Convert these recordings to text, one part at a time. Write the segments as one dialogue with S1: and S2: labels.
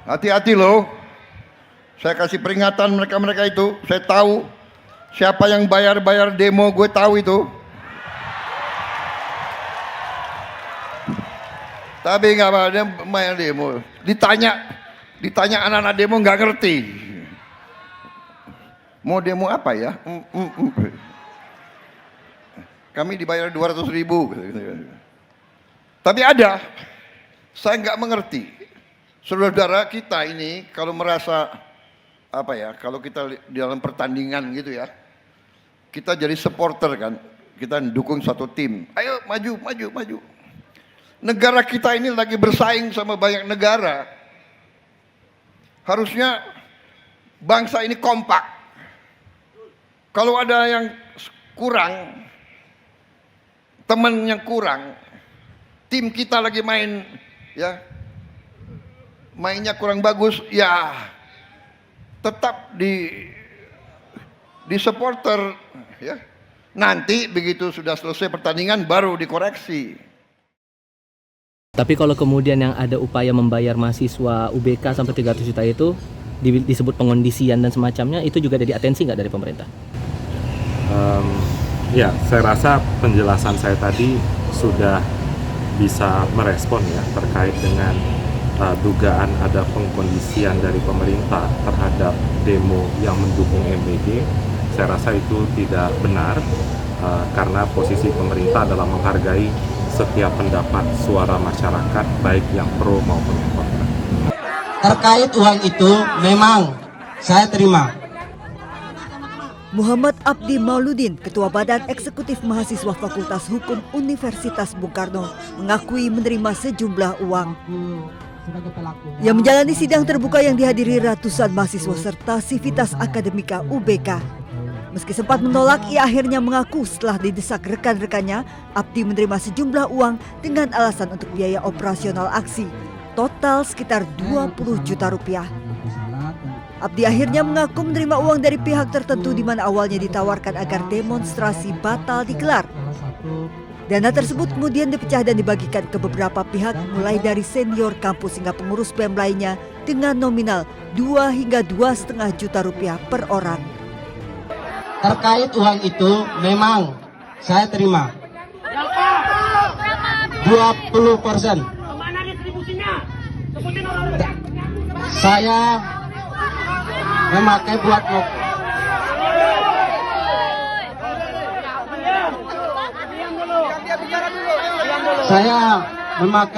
S1: Hati-hati loh. Saya kasih peringatan mereka-mereka itu. Saya tahu siapa yang bayar-bayar demo, gue tahu itu. Tapi nggak apa, dia bayar demo. Ditanya anak-anak demo nggak ngerti. Mau demo apa ya? Kami dibayar 200.000. Tapi ada, saya nggak mengerti. Saudara-saudara kita ini kalau merasa apa ya, kalau kita di dalam pertandingan gitu ya, kita jadi supporter kan, kita dukung satu tim. Ayo maju. Negara kita ini lagi bersaing sama banyak negara. Harusnya bangsa ini kompak. Kalau ada yang kurang, teman yang kurang, tim kita lagi main ya, mainnya kurang bagus, ya tetap di supporter ya. Nanti begitu sudah selesai pertandingan baru dikoreksi.
S2: Tapi kalau kemudian yang ada upaya membayar mahasiswa UBK sampai 300 juta itu disebut pengondisian dan semacamnya, itu juga ada di atensi nggak dari pemerintah?
S3: Ya, saya rasa penjelasan saya tadi sudah bisa merespon ya terkait dengan dugaan ada pengkondisian dari pemerintah terhadap demo yang mendukung MBG. Saya rasa itu tidak benar karena posisi pemerintah adalah menghargai setiap pendapat suara masyarakat baik yang pro maupun yang kontra.
S4: Terkait uang itu memang saya terima.
S5: Muhammad Abdi Mauludin, Ketua Badan Eksekutif Mahasiswa Fakultas Hukum Universitas Bung Karno, mengakui menerima sejumlah uang. Yang menjalani sidang terbuka yang dihadiri ratusan mahasiswa serta Sivitas Akademika UBK. Meski sempat menolak, ia akhirnya mengaku setelah didesak rekan-rekannya, Abdi menerima sejumlah uang dengan alasan untuk biaya operasional aksi, total sekitar 20 juta rupiah. Abdi akhirnya mengaku menerima uang dari pihak tertentu di mana awalnya ditawarkan agar demonstrasi batal digelar. Dana tersebut kemudian dipecah dan dibagikan ke beberapa pihak mulai dari senior kampus hingga pengurus BEM lainnya dengan nominal 2 hingga 2,5 juta rupiah per orang.
S4: Terkait uang itu memang saya terima 20%. Saya memakai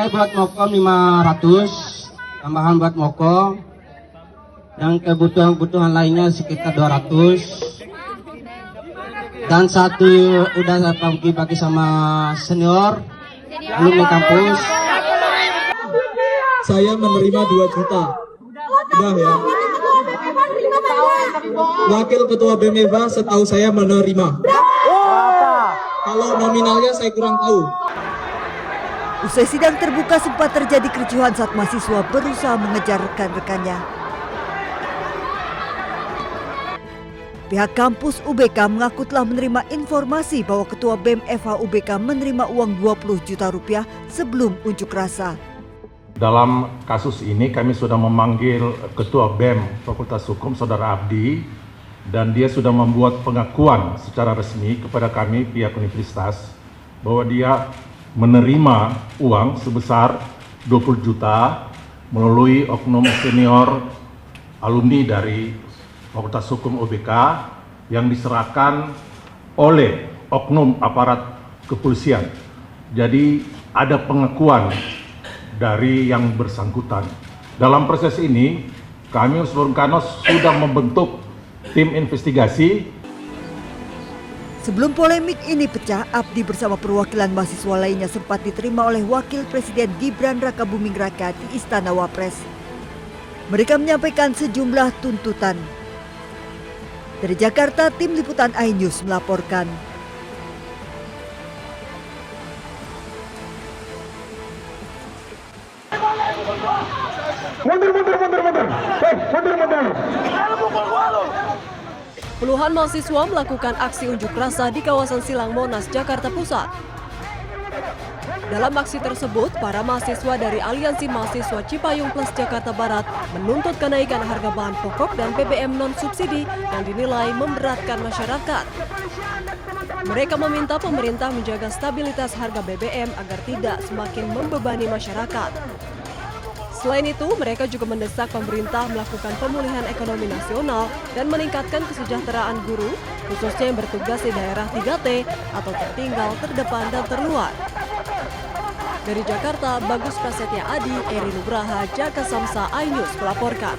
S4: buat mokom 500, tambahan buat mokom, yang kebutuhan lainnya sekitar 200, dan satu udah saya bagi sama senior alumni kampus.
S6: Saya menerima 2 juta. Udah ya. Wakil Ketua BEM-EVA setahu saya menerima. Kalau nominalnya saya kurang tahu.
S5: Usai sidang terbuka sempat terjadi kericuhan saat mahasiswa berusaha mengejar rekan-rekannya. Pihak kampus UBK mengaku telah menerima informasi bahwa Ketua BEM-FH UBK menerima uang 20 juta rupiah sebelum unjuk rasa.
S3: Dalam kasus ini kami sudah memanggil Ketua BEM Fakultas Hukum Saudara Abdi, dan dia sudah membuat pengakuan secara resmi kepada kami pihak universitas bahwa dia menerima uang sebesar 20 juta melalui oknum senior alumni dari Fakultas Hukum UBK yang diserahkan oleh oknum aparat kepolisian. Jadi ada pengakuan dari yang bersangkutan. Dalam proses ini, kami Bung Karno sudah membentuk tim investigasi.
S5: Sebelum polemik ini pecah, Abdi bersama perwakilan mahasiswa lainnya sempat diterima oleh Wakil Presiden Gibran Rakabuming Raka di Istana Wapres. Mereka menyampaikan sejumlah tuntutan. Dari Jakarta, tim liputan iNews melaporkan.
S7: Mundur.
S8: Puluhan mahasiswa melakukan aksi unjuk rasa di kawasan Silang Monas, Jakarta Pusat.
S7: Dalam aksi tersebut, para mahasiswa dari Aliansi Mahasiswa Cipayung Plus Jakarta Barat menuntut kenaikan harga bahan pokok dan BBM non-subsidi yang dinilai memberatkan masyarakat. Mereka meminta pemerintah menjaga stabilitas harga BBM agar tidak semakin membebani masyarakat. Selain itu, mereka juga mendesak pemerintah melakukan pemulihan ekonomi nasional dan meningkatkan kesejahteraan guru, khususnya yang bertugas di daerah 3T atau tertinggal, terdepan, dan terluar. Dari Jakarta, Bagus Prasetya Adi, Eri Nugraha, Jaka Samsa, iNews melaporkan.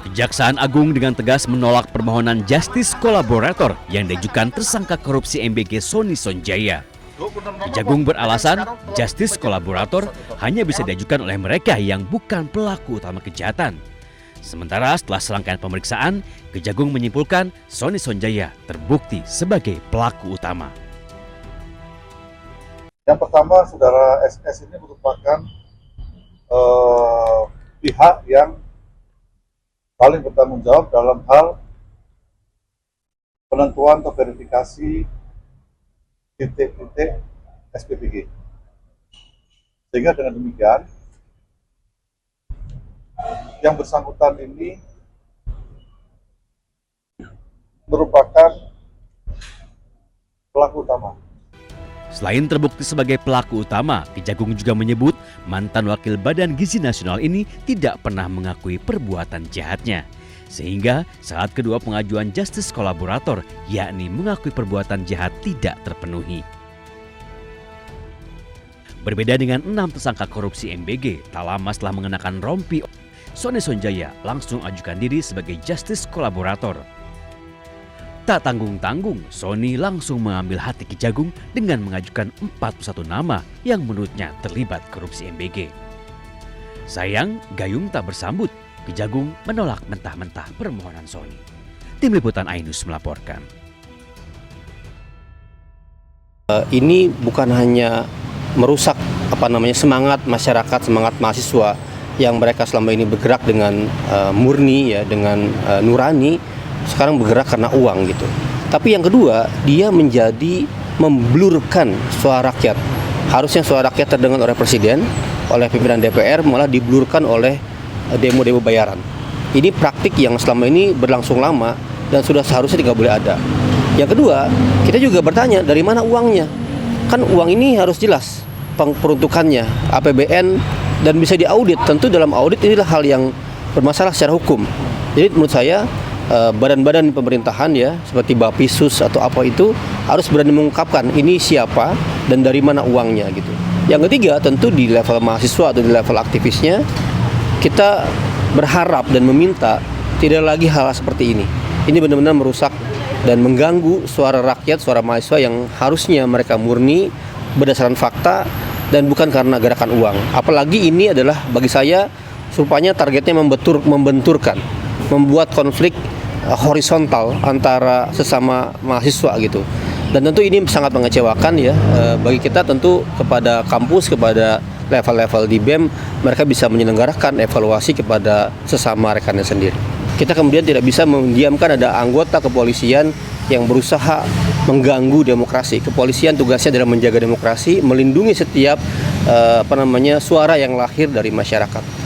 S8: Kejaksaan Agung dengan tegas menolak permohonan justice kolaborator yang diajukan tersangka korupsi MBG Sony Sonjaya. Kejagung beralasan justice kolaborator hanya bisa diajukan oleh mereka yang bukan pelaku utama kejahatan. Sementara setelah serangkaian pemeriksaan, Kejagung menyimpulkan Sony Sonjaya terbukti sebagai pelaku utama.
S9: Yang pertama, saudara SS ini merupakan pihak yang paling bertanggung jawab dalam hal penentuan atau verifikasi titik-titik SPBG. Sehingga dengan demikian, yang bersangkutan ini merupakan pelaku utama.
S8: Selain terbukti sebagai pelaku utama, Kejagung juga menyebut mantan Wakil Badan Gizi Nasional ini tidak pernah mengakui perbuatan jahatnya. Sehingga saat kedua pengajuan justice kolaborator, yakni mengakui perbuatan jahat tidak terpenuhi. Berbeda dengan 6 tersangka korupsi MBG, tak lama setelah mengenakan rompi, Sony Sonjaya langsung ajukan diri sebagai justice kolaborator. Tak tanggung-tanggung, Sony langsung mengambil hati Kejagung dengan mengajukan 41 nama yang menurutnya terlibat korupsi MBG. Sayang, gayung tak bersambut. Kejagung menolak mentah-mentah permohonan Sony. Tim Liputan iNews melaporkan.
S10: Ini bukan hanya merusak semangat masyarakat, semangat mahasiswa yang mereka selama ini bergerak dengan murni ya, dengan nurani, sekarang bergerak karena uang gitu. Tapi yang kedua, dia menjadi memblurkan suara rakyat. Harusnya suara rakyat terdengar oleh presiden, oleh pimpinan DPR, malah diblurkan oleh demo-demo bayaran. Ini praktik yang selama ini berlangsung lama dan sudah seharusnya tidak boleh ada. Yang kedua, kita juga bertanya dari mana uangnya. Kan uang ini harus jelas peruntukannya, APBN, dan bisa diaudit. Tentu dalam audit inilah hal yang bermasalah secara hukum. Jadi menurut saya badan-badan pemerintahan ya seperti Bapisus atau apa itu harus berani mengungkapkan ini siapa dan dari mana uangnya gitu. Yang ketiga, tentu di level mahasiswa atau di level aktivisnya kita berharap dan meminta tidak lagi hal seperti ini. Ini benar-benar merusak dan mengganggu suara rakyat, suara mahasiswa yang harusnya mereka murni berdasarkan fakta dan bukan karena gerakan uang. Apalagi ini adalah bagi saya rupanya targetnya membenturkan, membuat konflik horizontal antara sesama mahasiswa gitu. Dan tentu ini sangat mengecewakan ya bagi kita, tentu kepada kampus, kepada level-level di BEM, mereka bisa menyelenggarakan evaluasi kepada sesama rekannya sendiri. Kita kemudian tidak bisa mendiamkan ada anggota kepolisian yang berusaha mengganggu demokrasi. Kepolisian tugasnya adalah menjaga demokrasi, melindungi setiap suara yang lahir dari masyarakat.